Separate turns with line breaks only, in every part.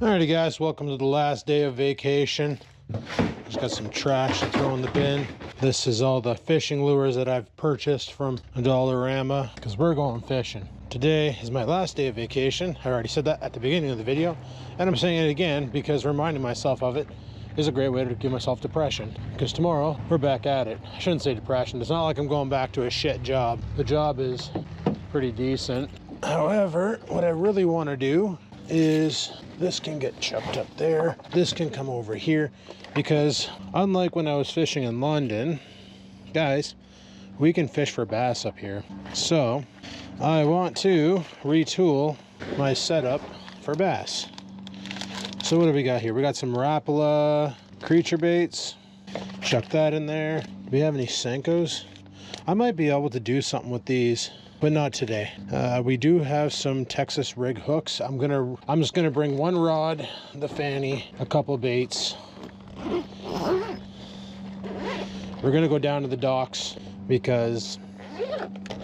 Alrighty guys, welcome to the last day of vacation. Just got some trash to throw in the bin. This is all the fishing lures that I've purchased from Dollarama because we're going fishing. Today is my last day of vacation. I already said that at the beginning of the video, and I'm saying it again because reminding myself of it is a great way to give myself depression, because tomorrow we're back at it. I shouldn't say depression. It's not like I'm going back to a shit job. The job is pretty decent. However, what I really want to do is this can get chucked up there, this can come over here, because unlike when I was fishing in London, guys, we can fish for bass up here. So I want to retool my setup for bass. So what do we got here? We got some Rapala creature baits. Chuck that in there. Do we have any Senkos? I might be able to do something with these, but not today. We do have some Texas rig hooks. I'm just gonna bring one rod, the fanny, a couple baits. We're gonna go down to the docks because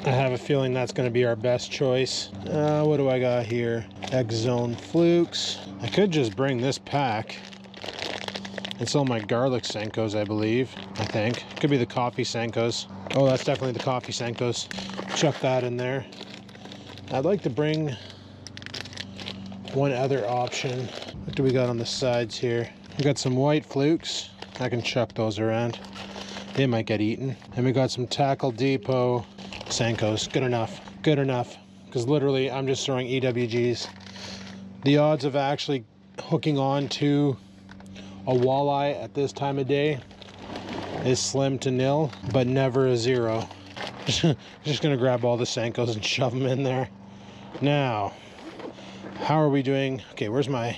I have a feeling that's gonna be our best choice. What do I got here? X-Zone flukes. I could just bring this pack and sell my garlic Senkos, I believe. I think. Could be the coffee Senkos. Oh, that's definitely the coffee Senkos. Chuck that in there. I'd like to bring one other option. What do we got on the sides here? We got some white flukes. I can chuck those around. They might get eaten. And we got some Tackle Depot Senkos. Good enough. Good enough. Because literally, I'm just throwing EWGs. The odds of actually hooking on to a walleye at this time of day is slim to nil, but never a zero. Just gonna grab all the Senkos and shove them in there. Now, how are we doing? Okay, where's my...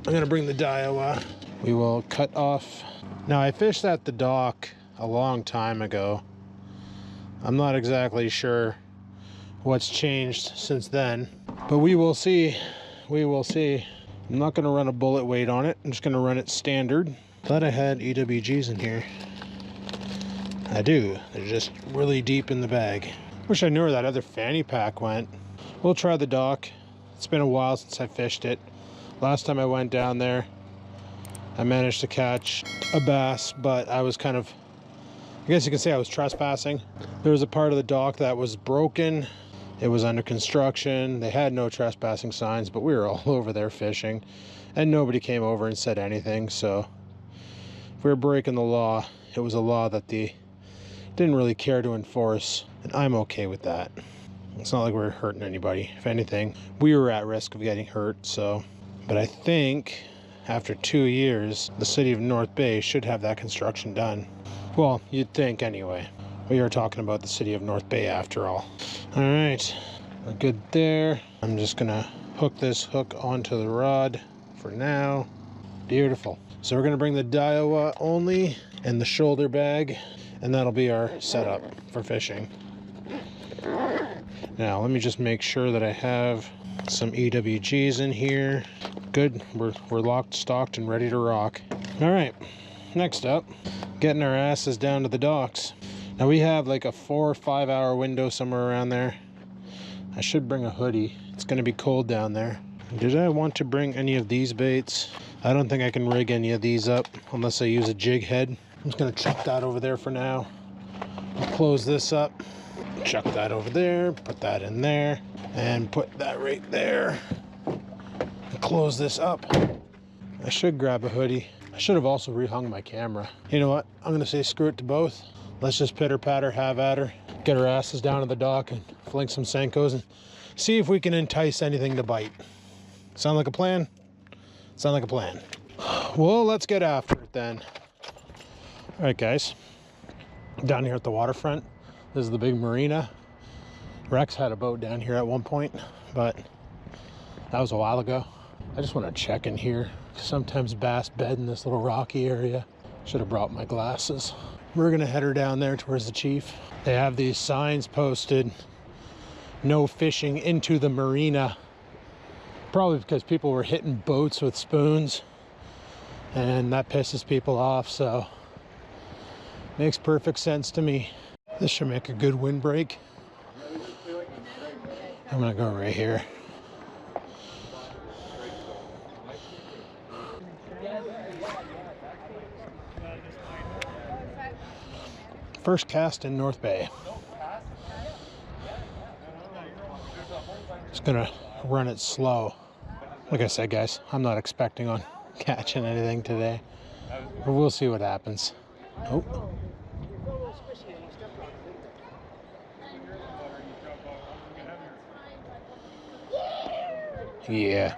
I'm gonna bring the Daiwa. We will cut off. Now, I fished at the dock a long time ago. I'm not exactly sure what's changed since then, but we will see. We will see. I'm not gonna run a bullet weight on it. I'm just gonna run it standard. Thought I had EWGs in here. I do. They're just really deep in the bag. Wish I knew where that other fanny pack went. We'll try the dock. It's been a while since I fished it. Last time I went down there, I managed to catch a bass, but I was kind of, I guess you could say I was trespassing. There was a part of the dock that was broken. It was under construction. They had no trespassing signs, but we were all over there fishing, and nobody came over and said anything. So if we were breaking the law, it was a law that they didn't really care to enforce, and I'm okay with that. It's not like we're hurting anybody. If anything, we were at risk of getting hurt. So, but I think after 2 years, the city of North Bay should have that construction done. Well, you'd think anyway. We are talking about the city of North Bay after all. All right, we're good there. I'm just gonna hook this hook onto the rod for now. Beautiful. So we're gonna bring the Daiwa only and the shoulder bag, and that'll be our setup for fishing. Now, let me just make sure that I have some EWGs in here. Good, we're locked, stocked, and ready to rock. All right, next up, getting our asses down to the docks. Now we have like a 4 or 5 hour window somewhere around there. I should bring a hoodie. It's gonna be cold down there. Did I want to bring any of these baits? I don't think I can rig any of these up unless I use a jig head. I'm just gonna chuck that over there for now. I'll close this up, chuck that over there, put that in there, and put that right there. Close this up. I should grab a hoodie. I should have also rehung my camera. You know what? I'm gonna say screw it to both. Let's just pitter patter, have at her, get our asses down to the dock and fling some Senkos and see if we can entice anything to bite. Sound like a plan? Sound like a plan. Well, let's get after it then. All right, guys. Down here at the waterfront, this is the big marina. Rex had a boat down here at one point, but that was a while ago. I just want to check in here. Sometimes bass bed in this little rocky area. Should have brought my glasses. We're gonna head her down there towards the Chief. They have these signs posted, no fishing into the marina. Probably because people were hitting boats with spoons, and that pisses people off, so makes perfect sense to me. This should make a good windbreak. I'm gonna go right here. First cast in North Bay. Just gonna run it slow. Like I said, guys, I'm not expecting on catching anything today, but we'll see what happens. Oh. Yeah.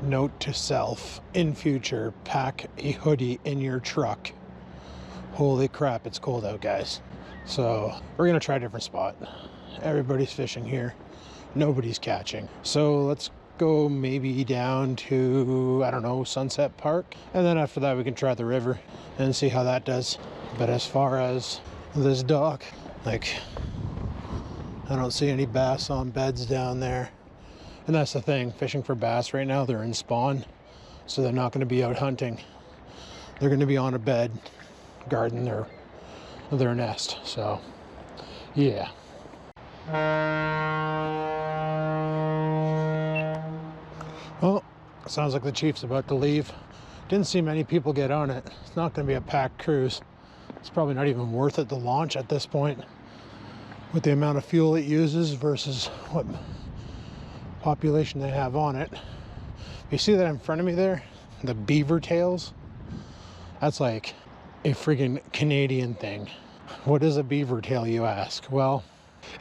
Note to self, in future, pack a hoodie in your truck. Holy crap, it's cold out, guys. So we're gonna try a different spot. Everybody's fishing here, nobody's catching. So let's go maybe down to, I don't know, Sunset Park. And then after that we can try the river and see how that does. But as far as this dock, like, I don't see any bass on beds down there. And that's the thing, fishing for bass right now, they're in spawn, so they're not going to be out hunting. They're going to be on a bed, guarding their nest. So, yeah. Well, sounds like the Chief's about to leave. Didn't see many people get on it. It's not going to be a packed cruise. It's probably not even worth it to launch at this point, with the amount of fuel it uses versus what population they have on it. You see that in front of me there, the beaver tails? That's like a freaking Canadian thing. What is a beaver tail, you ask? Well,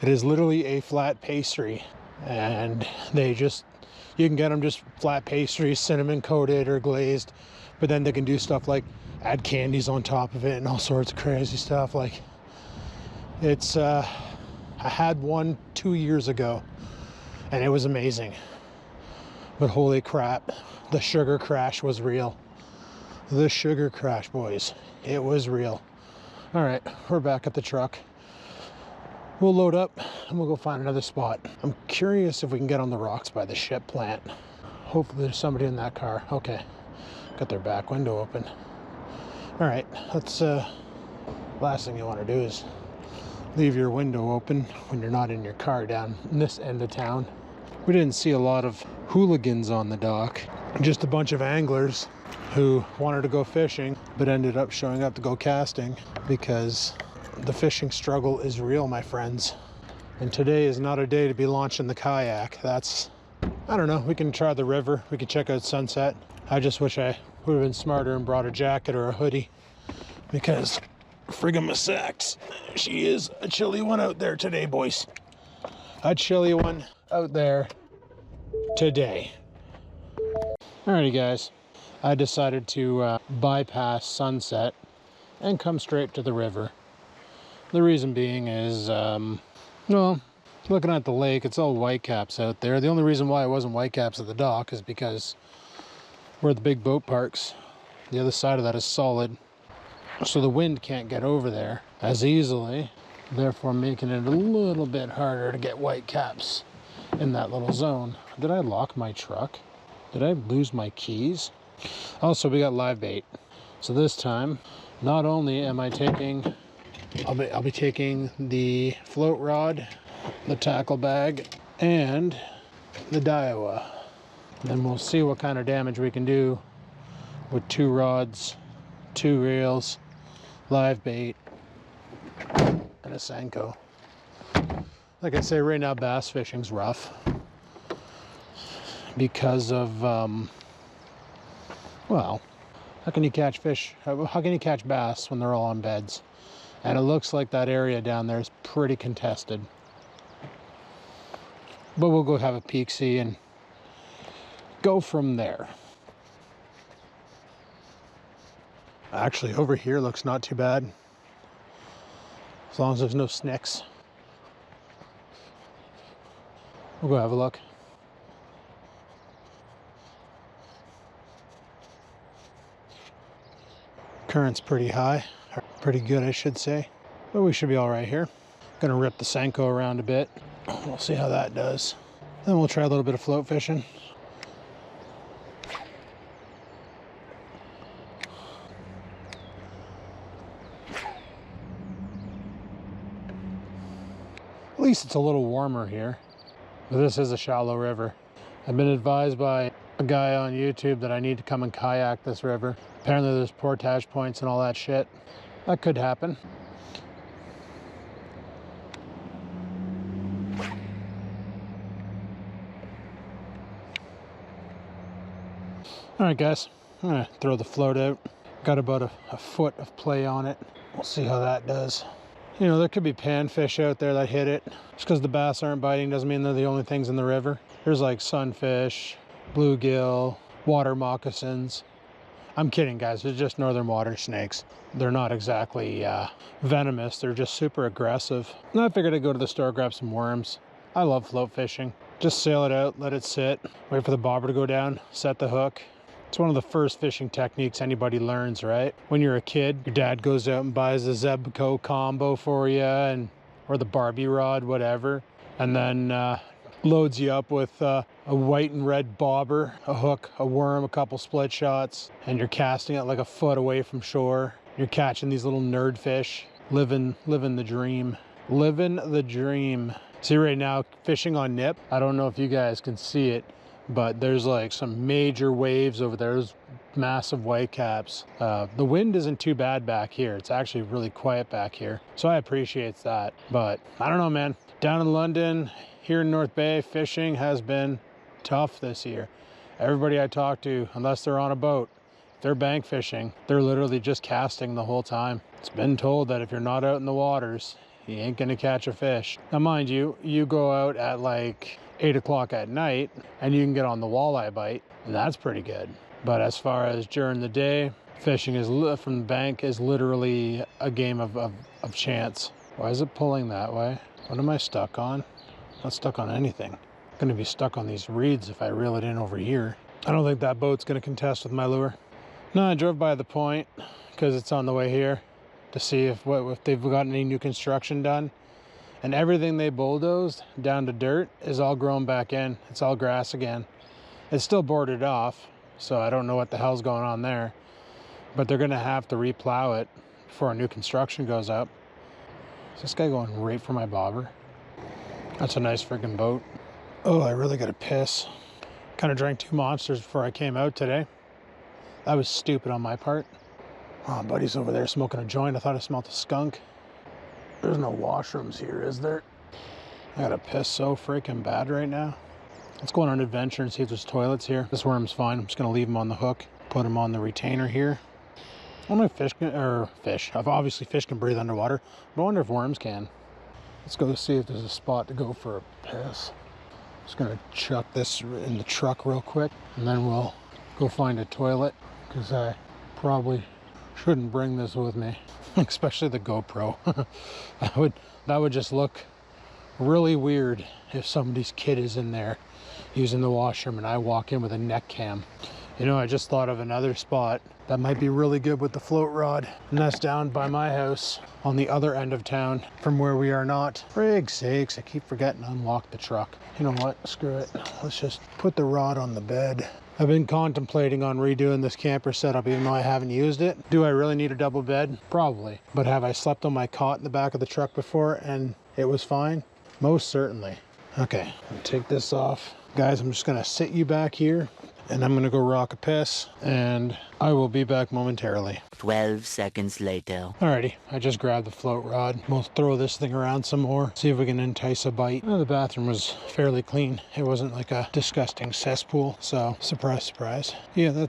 it is literally a flat pastry, and you can get them just flat pastry, cinnamon coated or glazed, but then they can do stuff like add candies on top of it and all sorts of crazy stuff. Like, it's I had one 2 years ago and it was amazing, but holy crap, the sugar crash was real. The sugar crash, boys, it was real. All right, we're back at the truck. We'll load up and we'll go find another spot. I'm curious if we can get on the rocks by the ship plant. Hopefully there's somebody in that car. Okay, got their back window open. All right, let's last thing you want to do is leave your window open when you're not in your car down in this end of town. We didn't see a lot of hooligans on the dock, just a bunch of anglers who wanted to go fishing but ended up showing up to go casting, because the fishing struggle is real, my friends. And today is not a day to be launching the kayak. That's, I don't know, we can try the river, we can check out sunset. I just wish I would have been smarter and brought a jacket or a hoodie, because friggin' my sacks, she is a chilly one out there today, boys. A chilly one out there today. Alrighty, guys, I decided to bypass sunset and come straight to the river. The reason being is, well, looking at the lake, it's all whitecaps out there. The only reason why it wasn't whitecaps at the dock is because where the big boat parks, the other side of that is solid, so the wind can't get over there as easily, therefore making it a little bit harder to get whitecaps in that little zone. Did I lock my truck? Did I lose my keys? Also, we got live bait. So this time, not only am I taking, I'll be taking the float rod, the tackle bag, and the Daiwa. Then we'll see what kind of damage we can do with 2 rods, 2 reels, live bait, and a Senko. Like I say, right now bass fishing's rough because of, well, how can you catch fish? How can you catch bass when they're all on beds? And it looks like that area down there is pretty contested. But we'll go have a peek-see and go from there. Actually, over here looks not too bad. As long as there's no snicks. We'll go have a look. Current's pretty high, or pretty good I should say, but we should be all right here. Gonna rip the Senko around a bit. We'll see how that does. Then we'll try a little bit of float fishing. At least it's a little warmer here, but this is a shallow river. I've been advised by a guy on YouTube that I need to come and kayak this river. Apparently there's portage points and all that shit. That could happen. All right, guys, I'm gonna throw the float out. Got about a foot of play on it. We'll see how that does. You know, there could be panfish out there that hit it. Just because the bass aren't biting doesn't mean they're the only things in the river. There's like sunfish, bluegill, water moccasins. I'm kidding, guys. They're just northern water snakes. They're not exactly venomous. They're just super aggressive. And I figured I'd go to the store, grab some worms. I love float fishing. Just sail it out, let it sit, wait for the bobber to go down, set the hook. It's one of the first fishing techniques anybody learns, right? When you're a kid, your dad goes out and buys the Zebco combo for you, or the Barbie rod, whatever, and then loads you up with a white and red bobber, a hook, a worm, a couple split shots, and you're casting it like a foot away from shore. You're catching these little nerd fish, living the dream. Living the dream. See, right now, fishing on Nip, I don't know if you guys can see it, but there's like some major waves over there. There's massive whitecaps. The wind isn't too bad back here. It's actually really quiet back here, so I appreciate that. But I don't know, man. Down in London, here in North Bay, fishing has been tough this year. Everybody I talk to, unless they're on a boat, if they're bank fishing, they're literally just casting the whole time. It's been told that if you're not out in the waters, you ain't gonna catch a fish. Now mind you, you go out at like 8 o'clock at night and you can get on the walleye bite, and that's pretty good. But as far as during the day, fishing is from the bank is literally a game of chance. Why is it pulling that way? What am I stuck on? Not stuck on anything. I'm gonna be stuck on these reeds if I reel it in over here. I don't think that boat's gonna contest with my lure. No, I drove by the point because it's on the way here to see if they've got any new construction done. And everything they bulldozed down to dirt is all grown back in. It's all grass again. It's still boarded off, so I don't know what the hell's going on there. But they're gonna have to replow it before a new construction goes up. Is this guy going right for my bobber? That's a nice freaking boat. Oh, I really gotta piss. Kind of drank 2 monsters before I came out today. That was stupid on my part. Oh, buddy's over there smoking a joint. I thought I smelled a skunk. There's no washrooms here, is there? I gotta piss so freaking bad right now. Let's go on an adventure and see if there's toilets here. This worm's fine. I'm just gonna leave him on the hook, put him on the retainer here. I wonder if fish. Obviously fish can breathe underwater, but I wonder if worms can. Let's go see if there's a spot to go for a piss. Just gonna chuck this in the truck real quick, and then we'll go find a toilet, because I probably shouldn't bring this with me, especially the GoPro. that would just look really weird if somebody's kid is in there using the washroom and I walk in with a neck cam. You know, I just thought of another spot that might be really good with the float rod, and that's down by my house on the other end of town from where we are not. Frig's sakes, I keep forgetting to unlock the truck. You know what, screw it. Let's just put the rod on the bed. I've been contemplating on redoing this camper setup even though I haven't used it. Do I really need a double bed? Probably. But have I slept on my cot in the back of the truck before and it was fine? Most certainly. Okay, I'll take this off. Guys, I'm just gonna sit you back here and I'm gonna go rock a piss, and I will be back momentarily.
12 seconds later.
Alrighty, I just grabbed the float rod. We'll throw this thing around some more, see if we can entice a bite. Well, the bathroom was fairly clean. It wasn't like a disgusting cesspool, so surprise, surprise. Yeah,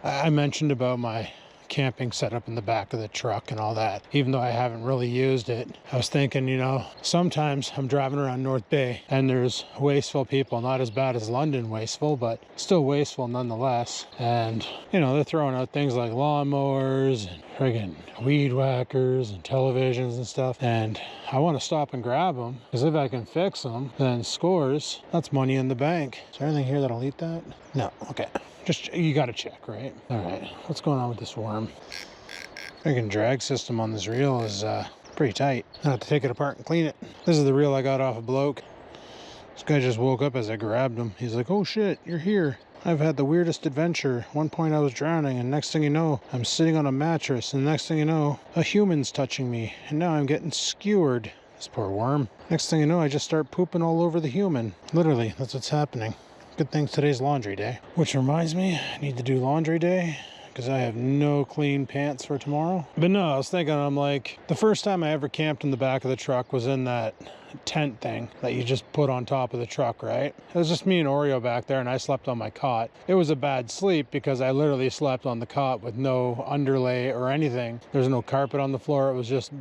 I mentioned about my camping setup in the back of the truck and all that. Even though I haven't really used it, I was thinking, you know, sometimes I'm driving around North Bay and there's wasteful people, not as bad as London wasteful, but still wasteful nonetheless. And, you know, they're throwing out things like lawnmowers and friggin' weed whackers and televisions and stuff. And I want to stop and grab them, because if I can fix them, then scores, that's money in the bank. Is there anything here that'll eat that? No, okay. Just, you gotta check, right? All right, what's going on with this worm? Freaking drag system on this reel is pretty tight. I have to take it apart and clean it. This is the reel I got off a bloke. This guy just woke up as I grabbed him. He's like, oh shit, you're here. I've had the weirdest adventure. One point I was drowning, and next thing you know, I'm sitting on a mattress, and the next thing you know, a human's touching me, and now I'm getting skewered. This poor worm. Next thing you know, I just start pooping all over the human. Literally, that's what's happening. Good thing today's laundry day. Which reminds me, I need to do laundry day because I have no clean pants for tomorrow. But no, I was thinking, I'm like, the first time I ever camped in the back of the truck was in that tent thing that you just put on top of the truck, right? It was just me and Oreo back there, and I slept on my cot. It was a bad sleep because I literally slept on the cot with no underlay or anything. There's no carpet on the floor. It was just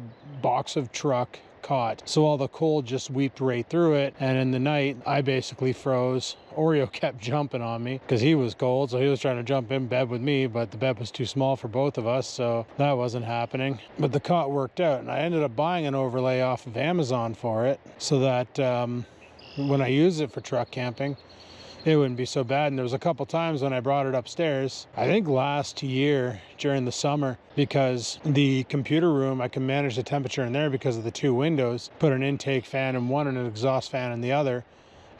box of truck caught. So all the cold just weeped right through it, and in the night I basically froze. Oreo kept jumping on me because he was cold, so he was trying to jump in bed with me, but the bed was too small for both of us, so that wasn't happening. But the cot worked out, and I ended up buying an overlay off of Amazon for it so that when I use it for truck camping, it wouldn't be so bad. And there was a couple times when I brought it upstairs, I think last year during the summer, because the computer room, I can manage the temperature in there because of the two windows, put an intake fan in one and an exhaust fan in the other,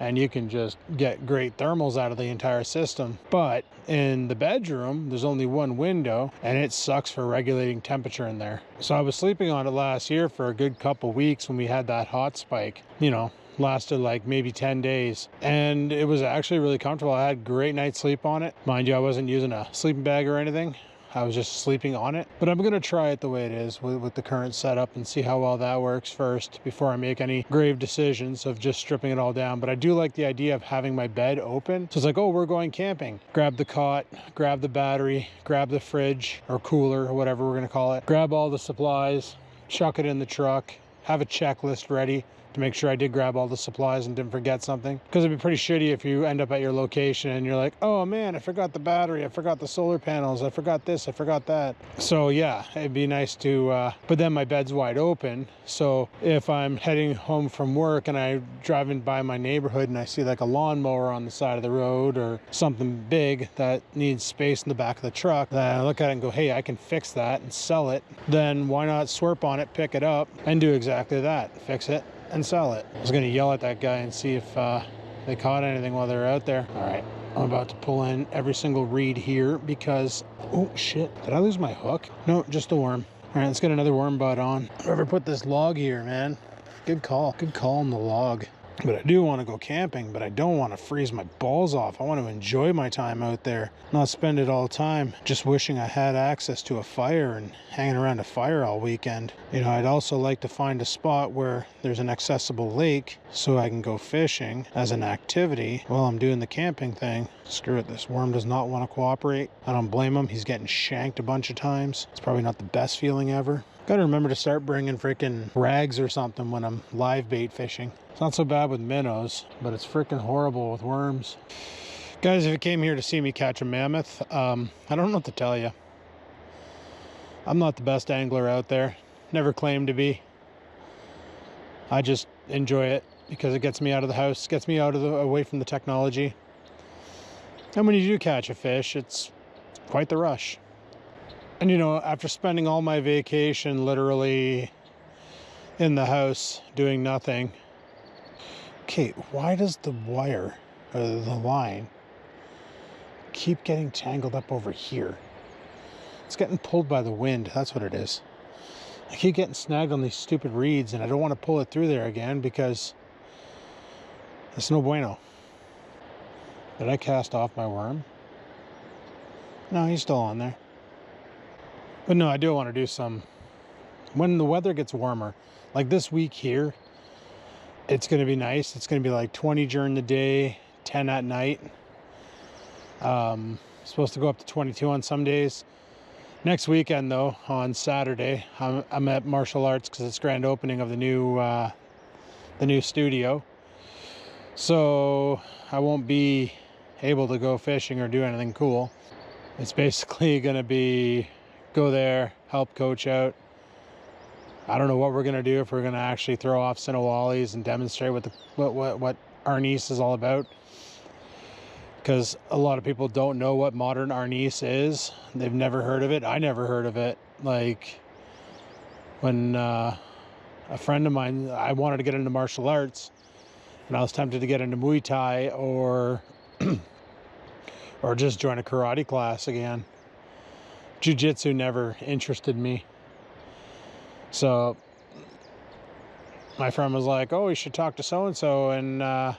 and you can just get great thermals out of the entire system. But in the bedroom, there's only one window, and it sucks for regulating temperature in there. So I was sleeping on it last year for a good couple weeks when we had that hot spike, you know, lasted like maybe 10 days, and it was actually really comfortable. I had great night's sleep on it. Mind you, I wasn't using a sleeping bag or anything. I was just sleeping on it. But I'm going to try it the way it is with the current setup and see how well that works first before I make any grave decisions of just stripping it all down. But I do like the idea of having my bed open. So it's like, oh, we're going camping. Grab the cot, grab the battery, grab the fridge or cooler or whatever we're going to call it. Grab all the supplies, chuck it in the truck, have a checklist ready to make sure I did grab all the supplies and didn't forget something. Because it'd be pretty shitty if you end up at your location and you're like, oh man, I forgot the battery, I forgot the solar panels, I forgot this, I forgot that. So yeah, it'd be nice to, but then my bed's wide open. So if I'm heading home from work and I'm driving by my neighborhood and I see like a lawnmower on the side of the road or something big that needs space in the back of the truck, then I look at it and go, hey, I can fix that and sell it. Then why not swerp on it, pick it up, and do exactly that, fix it and sell it. I was gonna yell at that guy and see if they caught anything while they were out there. All right, I'm about to pull in every single reed here because, oh shit, did I lose my hook? No, just a worm. All right, let's get another worm bud on. Whoever put this log here, man, good call on the log. But I do want to go camping, but I don't want to freeze my balls off. I want to enjoy my time out there, not spend it all the time just wishing I had access to a fire and hanging around a fire all weekend. You know, I'd also like to find a spot where there's an accessible lake so I can go fishing as an activity while I'm doing the camping thing. Screw it, this worm does not want to cooperate. I don't blame him. He's getting shanked a bunch of times. It's probably not the best feeling ever. Gotta remember to start bringing freaking rags or something when I'm live bait fishing. It's not so bad with minnows, but it's freaking horrible with worms. Guys, if you came here to see me catch a mammoth, I don't know what to tell you. I'm not the best angler out there. Never claimed to be. I just enjoy it because it gets me out of the house, gets me away from the technology. And when you do catch a fish, it's quite the rush. And you know, after spending all my vacation literally in the house doing nothing. Okay, why does the wire, or the line, keep getting tangled up over here? It's getting pulled by the wind, that's what it is. I keep getting snagged on these stupid reeds and I don't want to pull it through there again because it's no bueno. Did I cast off my worm? No, he's still on there. But no, I do want to do some when the weather gets warmer. Like this week here, it's going to be nice. It's going to be like 20 during the day, 10 at night. Supposed to go up to 22 on some days. Next weekend though, on Saturday, I'm at Martial Arts because it's grand opening of the new studio. So I won't be able to go fishing or do anything cool. It's basically going to be go there, help coach out. I don't know what we're going to do, if we're going to actually throw off Sinawali's and demonstrate what Arnis is all about. Because a lot of people don't know what modern Arnis is. They've never heard of it. I never heard of it. Like when a friend of mine, I wanted to get into martial arts, and I was tempted to get into Muay Thai or or just join a karate class again. Jiu-jitsu never interested me. So my friend was like, oh, you should talk to so-and-so, and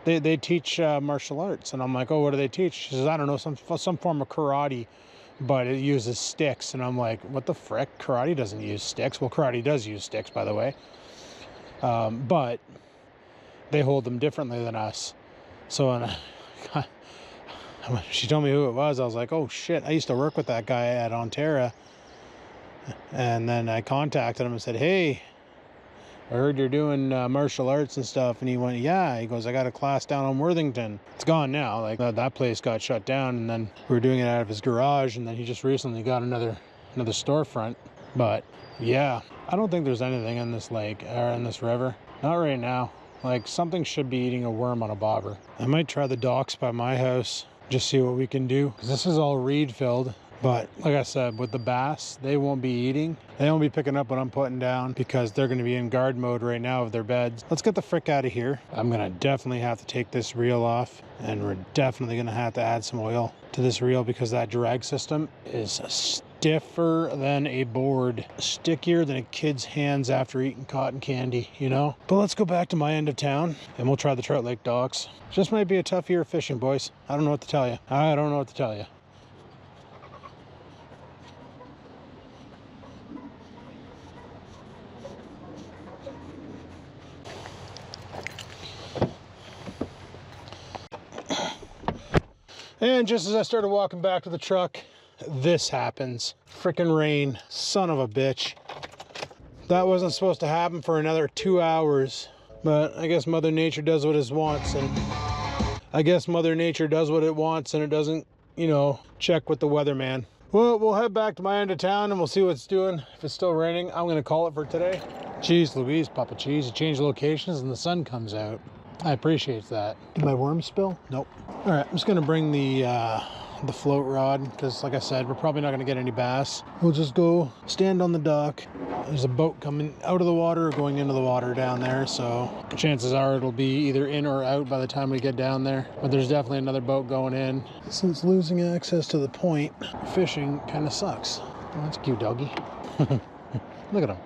they teach martial arts. And I'm like, oh, what do they teach? She says, I don't know, some form of karate, but it uses sticks. And I'm like, what the frick? Karate doesn't use sticks. Well, karate does use sticks, by the way. But they hold them differently than us. So when she told me who it was, I was like, oh shit, I used to work with that guy at Ontario. And then I contacted him and said, hey, I heard you're doing martial arts and stuff. And he went, yeah. He goes, I got a class down on Worthington. It's gone now. Like that place got shut down, and then we were doing it out of his garage, and then he just recently got another storefront. But yeah, I don't think there's anything in this lake or in this river. Not right now. Like something should be eating a worm on a bobber. I might try the docks by my house, just see what we can do. 'Cause this is all reed filled. But like I said, with the bass, they won't be eating. They won't be picking up what I'm putting down because they're going to be in guard mode right now of their beds. Let's get the frick out of here. I'm going to definitely have to take this reel off, and we're definitely going to have to add some oil to this reel because that drag system is stiffer than a board, stickier than a kid's hands after eating cotton candy, you know? But let's go back to my end of town and we'll try the Trout Lake docks. Just might be a tough year of fishing, boys. I don't know what to tell you. I don't know what to tell you. And just as I started walking back to the truck, this happens. Frickin' rain, son of a bitch. That wasn't supposed to happen for another 2 hours, but I guess Mother Nature does what it wants, and it doesn't, you know, check with the weatherman. Well, we'll head back to my end of town and we'll see what it's doing. If it's still raining, I'm gonna call it for today. Jeez Louise, Papa Cheese, you change locations and the sun comes out. I appreciate that. Did my worm spill? Nope. All right, I'm just gonna bring the float rod because, like I said, we're probably not gonna get any bass. We'll just go stand on the dock. There's a boat coming out of the water or going into the water down there, so chances are it'll be either in or out by the time we get down there. But there's definitely another boat going in. Since losing access to the point, fishing kind of sucks. Oh, that's cute, doggy. Look at him.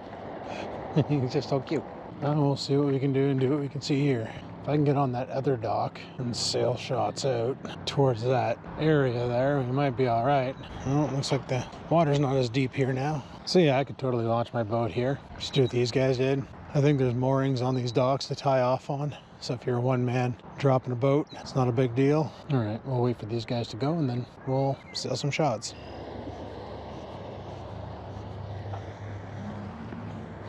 He's just so cute. Now we'll see what we can do and do what we can see here. If I can get on that other dock and sail shots out towards that area there, we might be all right. Well, it looks like the water's not as deep here now. So yeah, I could totally launch my boat here. Just do what these guys did. I think there's moorings on these docks to tie off on. So if you're a one man dropping a boat, it's not a big deal. All right, we'll wait for these guys to go and then we'll sail some shots.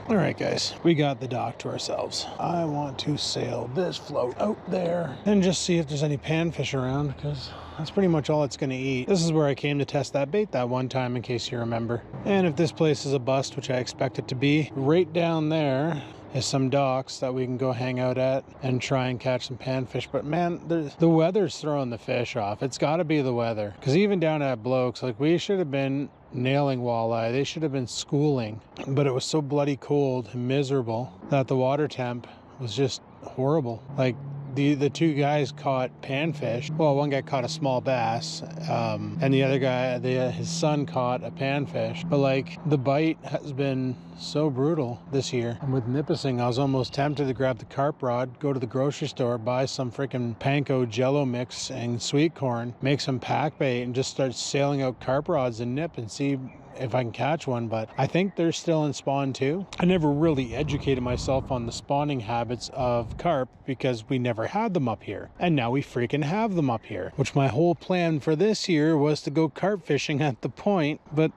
All right, guys, we got the dock to ourselves. I want to sail this float out there and just see if there's any panfish around, because that's pretty much all it's going to eat. This is where I came to test that bait that one time, in case you remember. And if this place is a bust, which I expect it to be, right down there is some docks that we can go hang out at and try and catch some panfish. But man, the weather's throwing the fish off. It's got to be the weather, because even down at Blokes, like, we should have been nailing walleye. They should have been schooling, but it was so bloody cold and miserable that the water temp was just horrible. Like, the two guys caught panfish. Well, one guy caught a small bass, and the other guy, his son caught a panfish. But like, the bite has been so brutal this year. And with Nipissing, I was almost tempted to grab the carp rod, go to the grocery store, buy some freaking panko jello mix and sweet corn, make some pack bait, and just start sailing out carp rods and nip and see if I can catch one. But I think they're still in spawn too. I never really educated myself on the spawning habits of carp because we never had them up here, and now we freaking have them up here, which my whole plan for this year was to go carp fishing at the point, but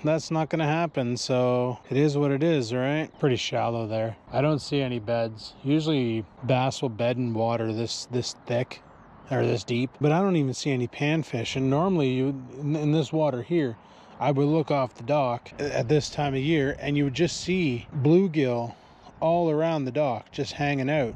that's not gonna happen, so it is what it is, right? Pretty shallow there. I don't see any beds. Usually bass will bed in water this thick or this deep, but I don't even see any panfish. And normally you in this water here, I would look off the dock at this time of year and you would just see bluegill all around the dock just hanging out.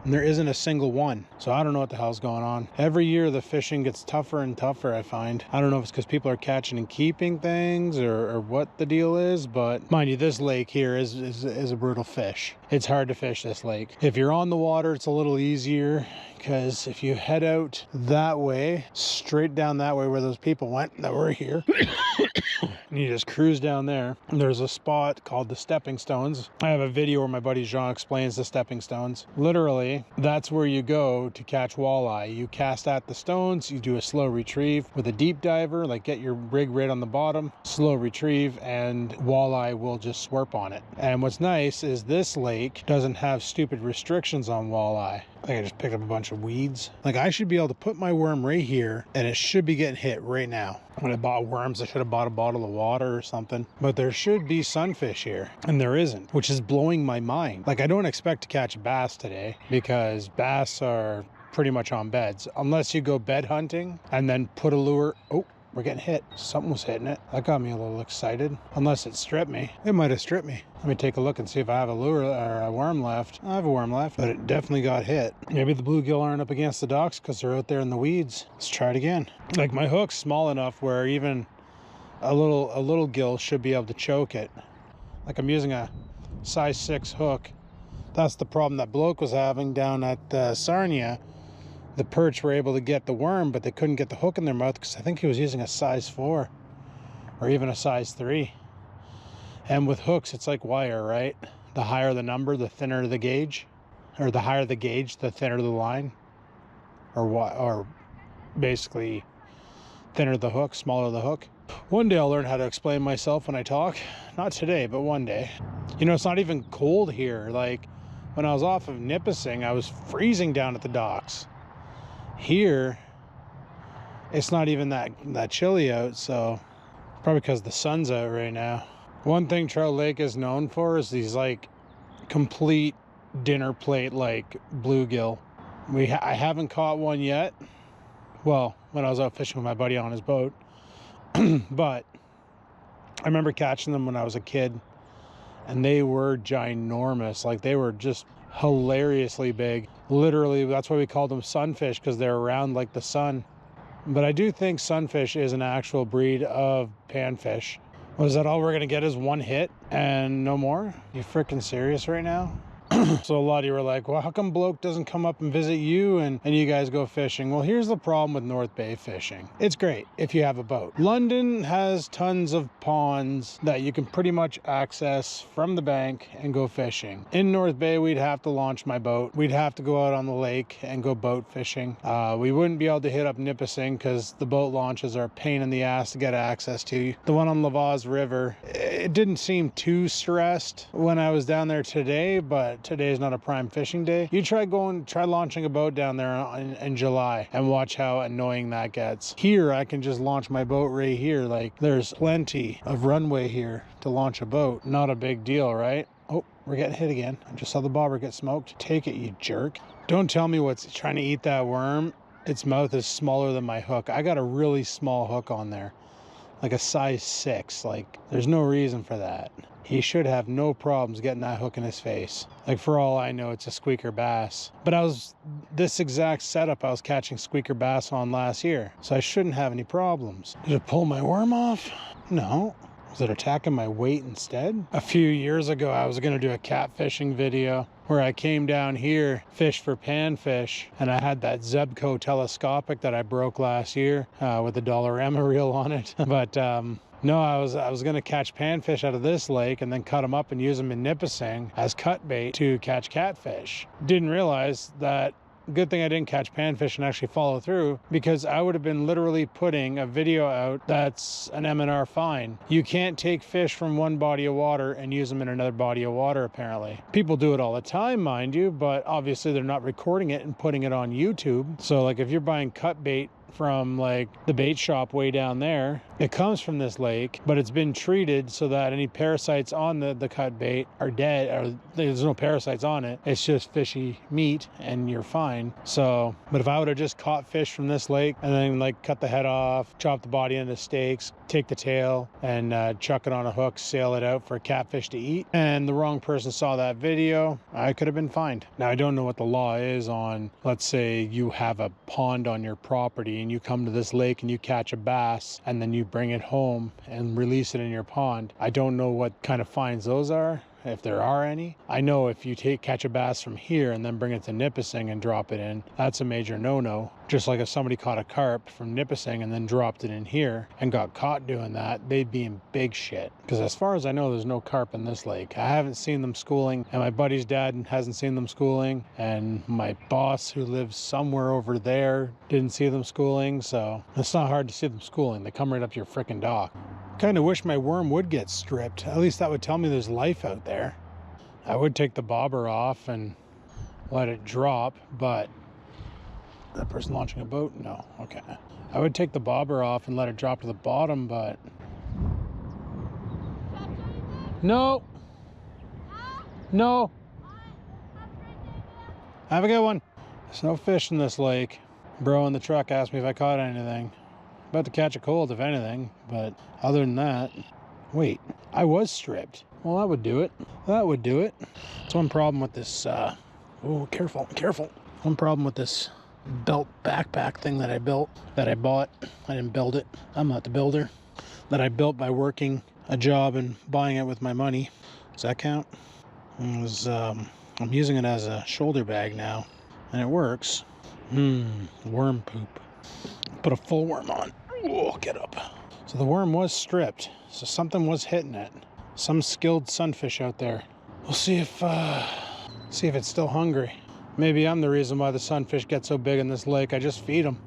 And there isn't a single one. So I don't know what the hell's going on. Every year the fishing gets tougher and tougher, I find. I don't know if it's because people are catching and keeping things or what the deal is, but mind you, this lake here is a brutal fish. It's hard to fish this lake. If you're on the water, it's a little easier, because if you head out that way, straight down that way where those people went that were here, and you just cruise down there, there's a spot called the Stepping Stones. I have a video where my buddy Jean explains the Stepping Stones. Literally, that's where you go to catch walleye. You cast at the stones, you do a slow retrieve with a deep diver, like get your rig right on the bottom, slow retrieve, and walleye will just swerp on it. And what's nice is this lake doesn't have stupid restrictions on walleye. I think I just picked up a bunch of weeds. Like, I should be able to put my worm right here and it should be getting hit right now. When I bought worms, I should have bought a bottle of water or something. But there should be sunfish here, and there isn't, which is blowing my mind. Like, I don't expect to catch bass today because bass are pretty much on beds, unless you go bed hunting and then put a lure. Oh, we're getting hit. Something was hitting it. That got me a little excited. Unless it stripped me. It might have stripped me. Let me take a look and see if I have a lure or a worm left. I have a worm left, but it definitely got hit. Maybe the bluegill aren't up against the docks because they're out there in the weeds. Let's try it again. Like, my hook's small enough where even a little gill should be able to choke it. Like, I'm using a size 6 hook. That's the problem that bloke was having down at Sarnia. The perch were able to get the worm, but they couldn't get the hook in their mouth because I think he was using a size 4 or even a size 3. And with hooks, it's like wire, right? The higher the number, the thinner the gauge. Or the higher the gauge, the thinner the line. Or basically, thinner the hook, smaller the hook. One day I'll learn how to explain myself when I talk. Not today, but one day. You know, it's not even cold here. Like, when I was off of Nipissing, I was freezing down at the docks. Here, it's not even that chilly out, so probably because the sun's out right now. One thing Trout Lake is known for is these like complete dinner plate like bluegill. I haven't caught one yet. Well, when I was out fishing with my buddy on his boat, but I remember catching them when I was a kid, and they were ginormous. Like, they were just hilariously big. Literally, that's why we called them sunfish, because they're round like the sun. But I do think sunfish is an actual breed of panfish. Was that all we're gonna get is one hit and no more? You freaking serious right now? So a lot of you were like, well, how come bloke doesn't come up and visit you and you guys go fishing? Well, here's the problem with North Bay fishing. It's great if you have a boat. London has tons of ponds that you can pretty much access from the bank and go fishing. In North Bay, we'd have to launch my boat. We'd have to go out on the lake and go boat fishing. We wouldn't be able to hit up Nipissing because the boat launches are a pain in the ass to get access to. The one on Lavaz River, it didn't seem too stressed when I was down there today, but today is not a prime fishing day. You try launching a boat down there in July and watch how annoying that gets. Here, I can just launch my boat right here. Like, there's plenty of runway here to launch a boat. Not a big deal, right? Oh, we're getting hit again. I just saw the bobber get smoked. Take it, you jerk. Don't tell me what's trying to eat that worm. Its mouth is smaller than my hook. I got a really small hook on there, like a size 6. Like, there's no reason for that. He should have no problems getting that hook in his face. Like, for all I know, it's a squeaker bass. But this exact setup I was catching squeaker bass on last year, so I shouldn't have any problems. Did it pull my worm off? No. Was it attacking my weight instead? A few years ago, I was gonna do a catfishing video, where I came down here, fished for panfish, and I had that Zebco telescopic that I broke last year with a Dollarama reel on it. But no, I was gonna catch panfish out of this lake and then cut them up and use them in Nipissing as cut bait to catch catfish. Didn't realize that. Good thing I didn't catch panfish and actually follow through, because I would have been literally putting a video out that's an M&R fine. You can't take fish from one body of water and use them in another body of water, apparently. People do it all the time, mind you, but obviously they're not recording it and putting it on YouTube. So like if you're buying cut bait from like the bait shop way down there, it comes from this lake, but it's been treated so that any parasites on the cut bait are dead, or there's no parasites on it. It's just fishy meat and you're fine. So, but if I would have just caught fish from this lake and then like cut the head off, chop the body into steaks, take the tail and chuck it on a hook, sail it out for a catfish to eat, and the wrong person saw that video, I could have been fined. Now I don't know what the law is on, let's say you have a pond on your property and you come to this lake and you catch a bass and then you bring it home and release it in your pond. I don't know what kind of fines those are, if there are any. I know if you catch a bass from here and then bring it to Nipissing and drop it in, that's a major no-no. Just like if somebody caught a carp from Nipissing and then dropped it in here and got caught doing that, they'd be in big shit. Because as far as I know, there's no carp in this lake. I haven't seen them schooling, and my buddy's dad hasn't seen them schooling, and my boss who lives somewhere over there didn't see them schooling, so it's not hard to see them schooling. They come right up to your frickin' dock. Kind of wish my worm would get stripped. At least that would tell me there's life out there. I would take the bobber off and let it drop, but that person launching a boat? No. Okay. I would take the bobber off and let it drop to the bottom, but no. No. Have a good one. There's no fish in this lake. Bro in the truck asked me if I caught anything. About to catch a cold, if anything, but other than that, wait, I was stripped. Well, that would do it. That would do it. That's one problem with this, oh, careful. One problem with this belt backpack thing that I bought. I didn't build it. I'm not the builder. That I built by working a job and buying it with my money. Does that count? I'm using it as a shoulder bag now, and it works. Worm poop. Put a full worm on. Oh, get up. So the worm was stripped, so something was hitting it. Some skilled sunfish out there. We'll see if it's still hungry. Maybe I'm the reason why the sunfish get so big in this lake. I just feed them.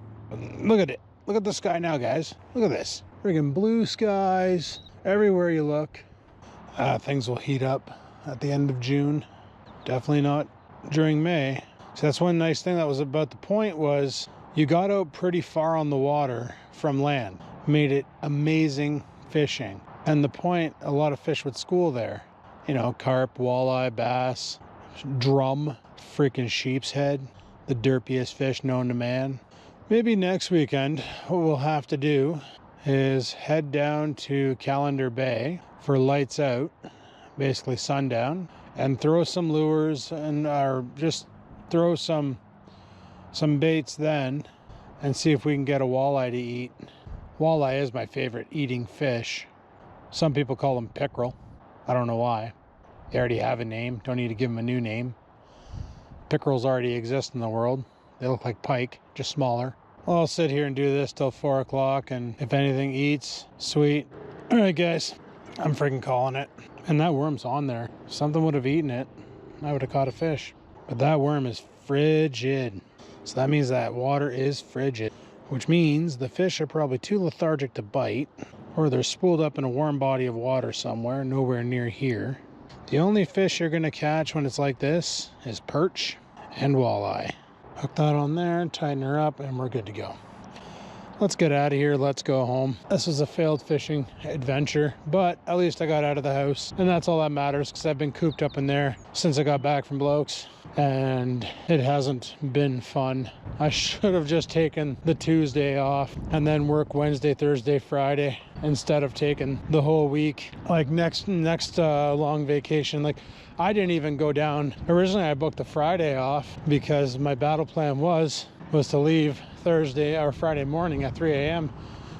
Look at it. Look at the sky now, guys. Look at this. Friggin' blue skies everywhere you look. Things will heat up at the end of June. Definitely not during May. So that's one nice thing that was about the point, was you got out pretty far on the water from land. Made it amazing fishing. And the point, a lot of fish would school there. You know, carp, walleye, bass, drum, freaking sheep's head, the derpiest fish known to man. Maybe next weekend, what we'll have to do is head down to Calendar Bay for lights out, basically sundown, and throw some lures and or just throw some baits then and see if we can get a walleye to eat. Walleye is my favorite eating fish. Some people call them pickerel. I don't know why. They already have a name. Don't need to give them a new name. Pickerels already exist in the world. They look like pike, just smaller. I'll sit here and do this till 4 o'clock, and if anything eats, sweet. All right, guys, I'm freaking calling it. And that worm's on there. If something would have eaten it, I would have caught a fish. But that worm is frigid. So that means that water is frigid, which means the fish are probably too lethargic to bite, or they're spooled up in a warm body of water somewhere, nowhere near here. The only fish you're gonna catch when it's like this is perch and walleye. Hook that on there, tighten her up, and we're good to go. Let's get out of here. Let's go home. This was a failed fishing adventure, but at least I got out of the house, and that's all that matters, because I've been cooped up in there since I got back from Blokes, and it hasn't been fun. I should have just taken the Tuesday off and then work Wednesday, Thursday, Friday instead of taking the whole week. Like next long vacation, like I didn't even go down. Originally I booked the Friday off because my battle plan was to leave Thursday or Friday morning at 3 a.m.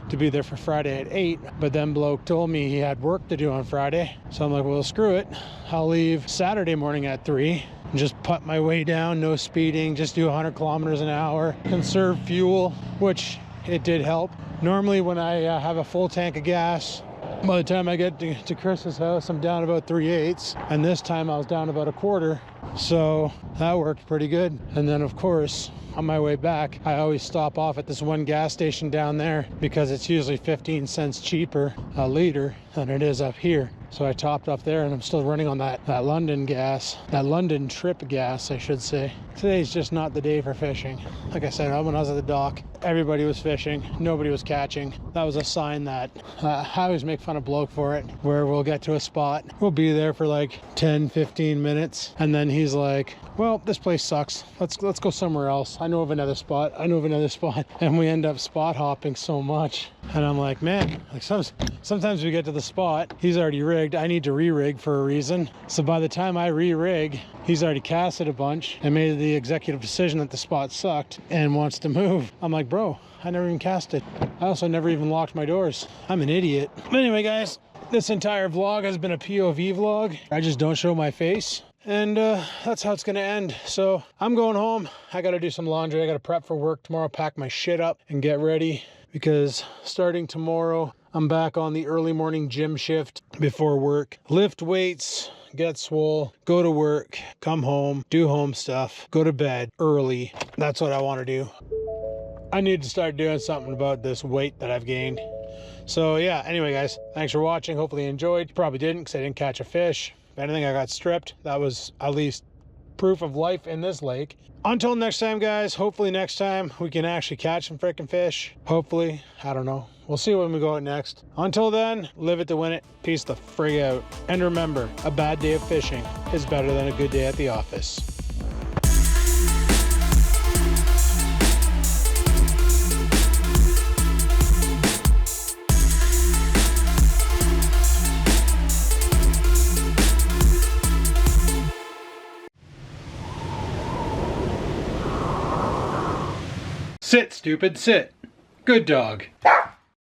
to be there for Friday at 8, but then Bloke told me he had work to do on Friday, so I'm like, well, screw it, I'll leave Saturday morning at 3 and just putt my way down, no speeding, just do 100 kilometers an hour, conserve fuel, which it did help. Normally when I have a full tank of gas, by the time I get to Chris's house, I'm down about 3/8, and this time I was down about 1/4, so that worked pretty good. And then of course, on my way back, I always stop off at this one gas station down there because it's usually 15 cents cheaper a liter than it is up here. So I topped up there, and I'm still running on that London gas, that London trip gas, I should say. Today's just not the day for fishing. Like I said, when I was at the dock, everybody was fishing, nobody was catching. That was a sign that I always make fun of Bloke for it, where we'll get to a spot, we'll be there for like 10-15 minutes, and then he's like, well, this place sucks, let's go somewhere else. I know of another spot, and we end up spot hopping so much. And I'm like, man, like sometimes we get to the spot, he's already rigged, I need to re-rig for a reason. So by the time I re-rig, he's already casted a bunch and made the executive decision that the spot sucked and wants to move. I'm like, bro, I never even casted. I also never even locked my doors. I'm an idiot. But anyway, guys, this entire vlog has been a POV vlog. I just don't show my face. And that's how it's gonna end. So I'm going home. I gotta do some laundry. I gotta prep for work tomorrow, pack my shit up and get ready, because starting tomorrow, I'm back on the early morning gym shift before work. Lift weights, get swole, go to work, come home, do home stuff, go to bed early. That's what I want to do. I need to start doing something about this weight that I've gained. So yeah, anyway guys, thanks for watching. Hopefully you enjoyed. You probably didn't, because I didn't catch a fish. If anything, I got stripped. That was at least proof of life in this lake. Until next time, guys, hopefully next time we can actually catch some freaking fish. Hopefully, I don't know. We'll see when we go out next. Until then, live it to win it. Peace the frig out. And remember, a bad day of fishing is better than a good day at the office. Sit, stupid, sit. Good dog.